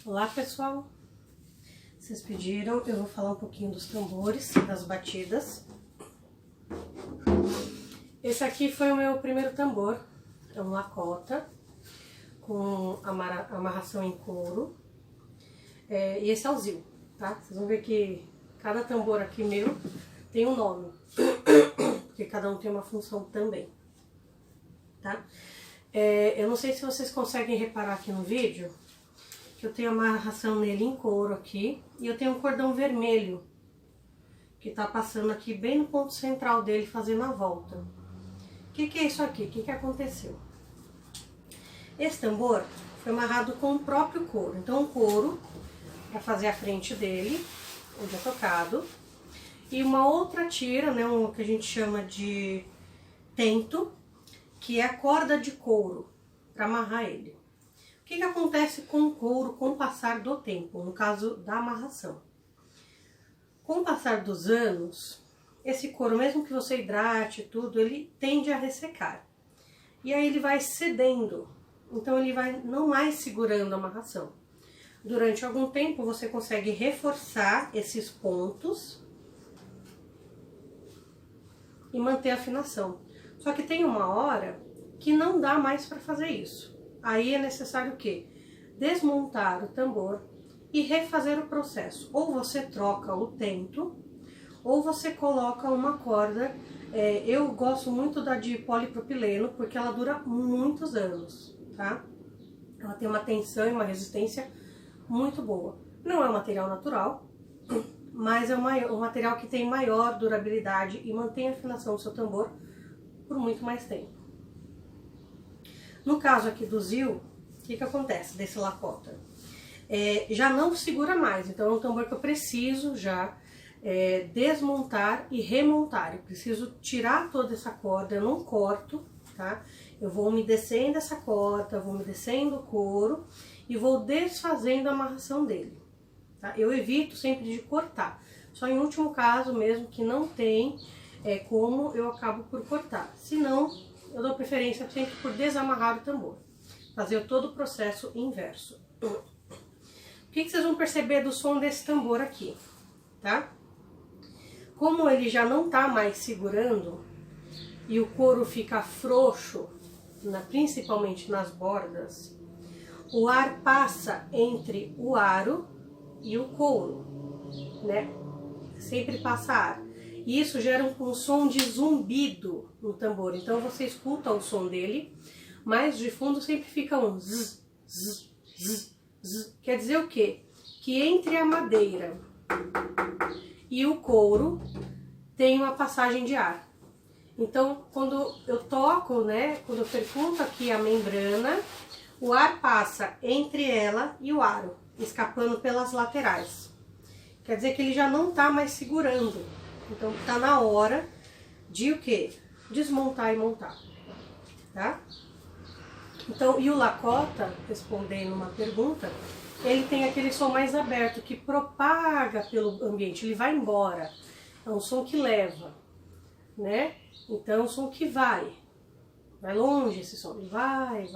Olá pessoal, vocês pediram, eu vou falar um pouquinho dos tambores, das batidas. Esse aqui foi o meu primeiro tambor, é um Lakota, com amarração em couro, e esse é o Zil, tá? Vocês vão ver que cada tambor aqui meu tem um nome, porque cada um tem uma função também, tá? Eu não sei se vocês conseguem reparar aqui no vídeo, que eu tenho amarração nele em couro aqui, e eu tenho um cordão vermelho, que tá passando aqui bem no ponto central dele, fazendo a volta. O que é isso aqui? O que aconteceu? Esse tambor foi amarrado com o próprio couro, então o couro, para fazer a frente dele, onde é tocado, e uma outra tira, né, o que a gente chama de tento, que é a corda de couro, para amarrar ele. O que acontece com o couro com o passar do tempo, no caso da amarração? Com o passar dos anos, esse couro, mesmo que você hidrate tudo, ele tende a ressecar. E aí ele vai cedendo, então ele vai não mais segurando a amarração. Durante algum tempo você consegue reforçar esses pontos e manter a afinação. Só que tem uma hora que não dá mais para fazer isso. Aí é necessário o quê? Desmontar o tambor e refazer o processo. Ou você troca o tento, ou você coloca uma corda. Eu gosto muito da de polipropileno, porque ela dura muitos anos, tá? Ela tem uma tensão e uma resistência muito boa. Não é um material natural, mas é um material que tem maior durabilidade e mantém a afinação do seu tambor por muito mais tempo. No caso aqui do Zil, o que acontece desse Lakota? Já não segura mais, então é um tambor que eu preciso já desmontar e remontar. Eu preciso tirar toda essa corda, eu não corto, tá? Eu vou umedecendo essa corda, vou umedecendo o couro e vou desfazendo a amarração dele, tá? Eu evito sempre de cortar, só em último caso mesmo que não tem como, eu acabo por cortar. Se não, eu dou preferência sempre por desamarrar o tambor, fazer todo o processo inverso. O que vocês vão perceber do som desse tambor aqui, tá? Como ele já não tá mais segurando e o couro fica frouxo, principalmente nas bordas, o ar passa entre o aro e o couro, né? Sempre passa ar. E isso gera um som de zumbido no tambor. Então você escuta o som dele, mas de fundo sempre fica um zzz, zzz, zzz, zzz. Quer dizer o quê? Que entre a madeira e o couro tem uma passagem de ar. Então, quando eu toco, né, quando eu percuto aqui a membrana, o ar passa entre ela e o aro, escapando pelas laterais. Quer dizer que ele já não tá mais segurando. Então, tá na hora de o quê? Desmontar e montar, tá? Então, e o Lakota, respondendo uma pergunta, ele tem aquele som mais aberto, que propaga pelo ambiente, ele vai embora. É um som que leva, né? Então, é um som que vai longe esse som, ele vai.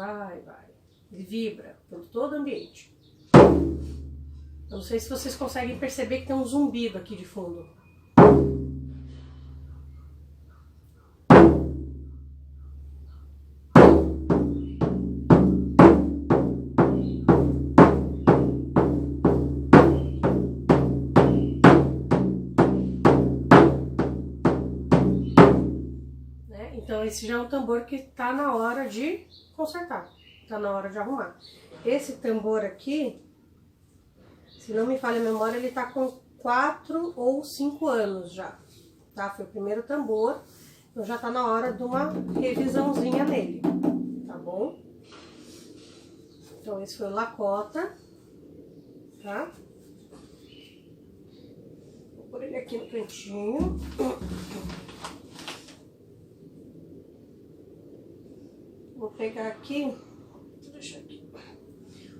Ele vibra por todo o ambiente. Eu não sei se vocês conseguem perceber que tem um zumbido aqui de fundo. Então esse já é um tambor que tá na hora de consertar, tá na hora de arrumar. Esse tambor aqui, se não me falha a memória, ele tá com 4 ou 5 anos já, tá? Foi o primeiro tambor, então já tá na hora de uma revisãozinha nele, tá bom? Então esse foi o Lakota, tá? Vou pôr ele aqui no cantinho. Vou pegar aqui, deixa aqui,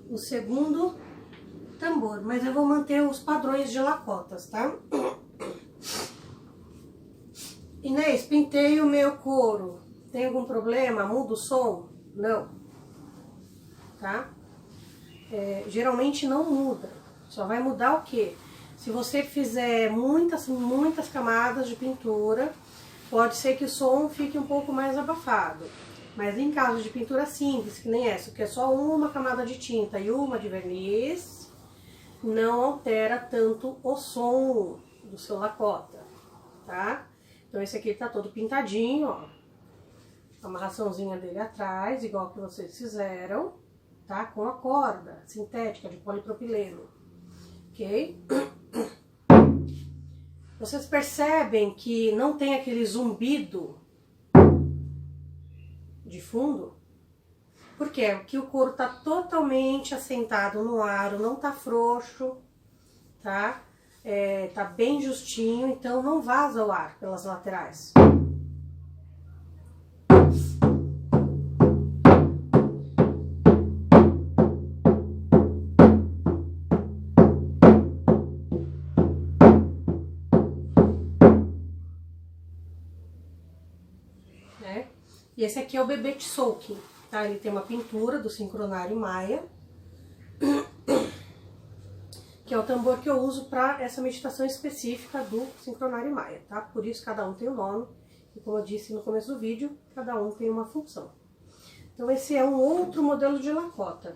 o segundo tambor, mas eu vou manter os padrões de Lakotas, tá? Inês, pintei o meu couro, tem algum problema? Muda o som? Não, tá? geralmente não muda. Só vai mudar o quê? Se você fizer muitas camadas de pintura, pode ser que o som fique um pouco mais abafado. Mas em caso de pintura simples, que nem essa, que é só uma camada de tinta e uma de verniz, não altera tanto o som do seu lacota, tá? Então esse aqui tá todo pintadinho, ó. A amarraçãozinha dele atrás, igual que vocês fizeram, tá? Com a corda sintética de polipropileno, ok? Vocês percebem que não tem aquele zumbido de fundo? Por quê? Porque o couro tá totalmente assentado no aro, não tá frouxo, tá? Tá bem justinho, então não vaza o ar pelas laterais. E esse aqui é o Bebê Tzolk'in, tá? Ele tem uma pintura do Sincronário Maia, que é o tambor que eu uso para essa meditação específica do Sincronário Maia, tá? Por isso cada um tem um nome, e como eu disse no começo do vídeo, cada um tem uma função. Então esse é um outro modelo de lacota.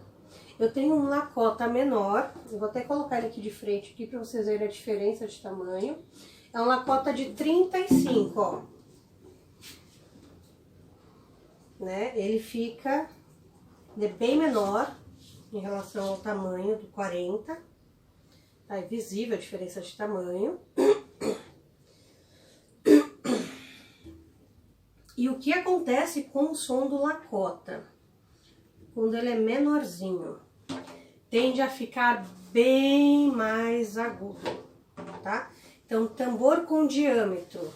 Eu tenho um lacota menor, eu vou até colocar ele aqui de frente aqui para vocês verem a diferença de tamanho. É um lacota de 35, ó. Né? Ele é bem menor em relação ao tamanho do 40. Tá, é visível a diferença de tamanho. E o que acontece com o som do lacota? Quando ele é menorzinho, tende a ficar bem mais agudo, tá? Então, tambor com diâmetro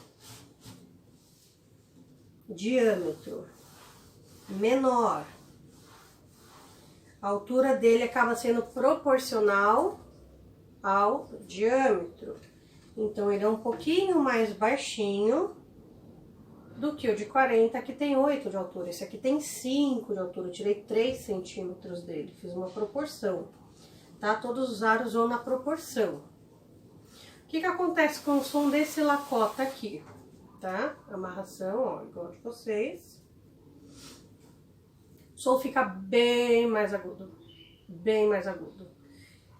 menor, a altura dele acaba sendo proporcional ao diâmetro. Então, ele é um pouquinho mais baixinho do que o de 40, que tem 8 de altura. Esse aqui tem 5 de altura, eu tirei 3 centímetros dele, fiz uma proporção, tá? Todos os aros vão na proporção. O que acontece com o som desse lacota aqui, tá? Amarração, ó, igual de vocês. O som fica bem mais agudo, bem mais agudo.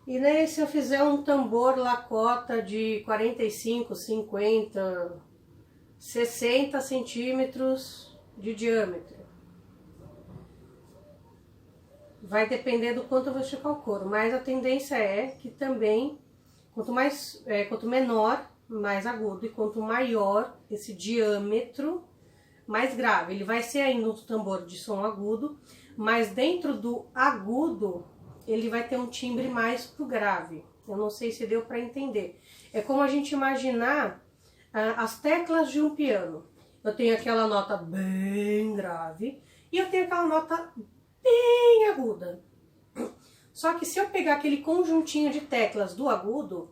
E daí, se eu fizer um tambor lacota de 45, 50, 60 centímetros de diâmetro, vai depender do quanto eu vou esticar o couro, mas a tendência é que também, quanto menor, mais agudo, e quanto maior esse diâmetro, mais grave. Ele vai ser ainda um tambor de som agudo, mas dentro do agudo, ele vai ter um timbre mais pro grave. Eu não sei se deu para entender. É como a gente imaginar as teclas de um piano. Eu tenho aquela nota bem grave e eu tenho aquela nota bem aguda. Só que se eu pegar aquele conjuntinho de teclas do agudo,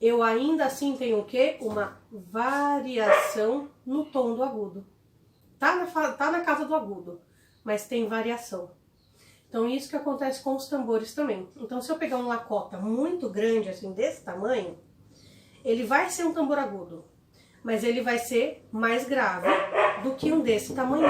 eu ainda assim tenho o quê? Uma variação no tom do agudo. Tá na casa do agudo, mas tem variação. Então isso que acontece com os tambores também. Então se eu pegar um lacota muito grande, assim, desse tamanho, ele vai ser um tambor agudo, mas ele vai ser mais grave do que um desse tamanho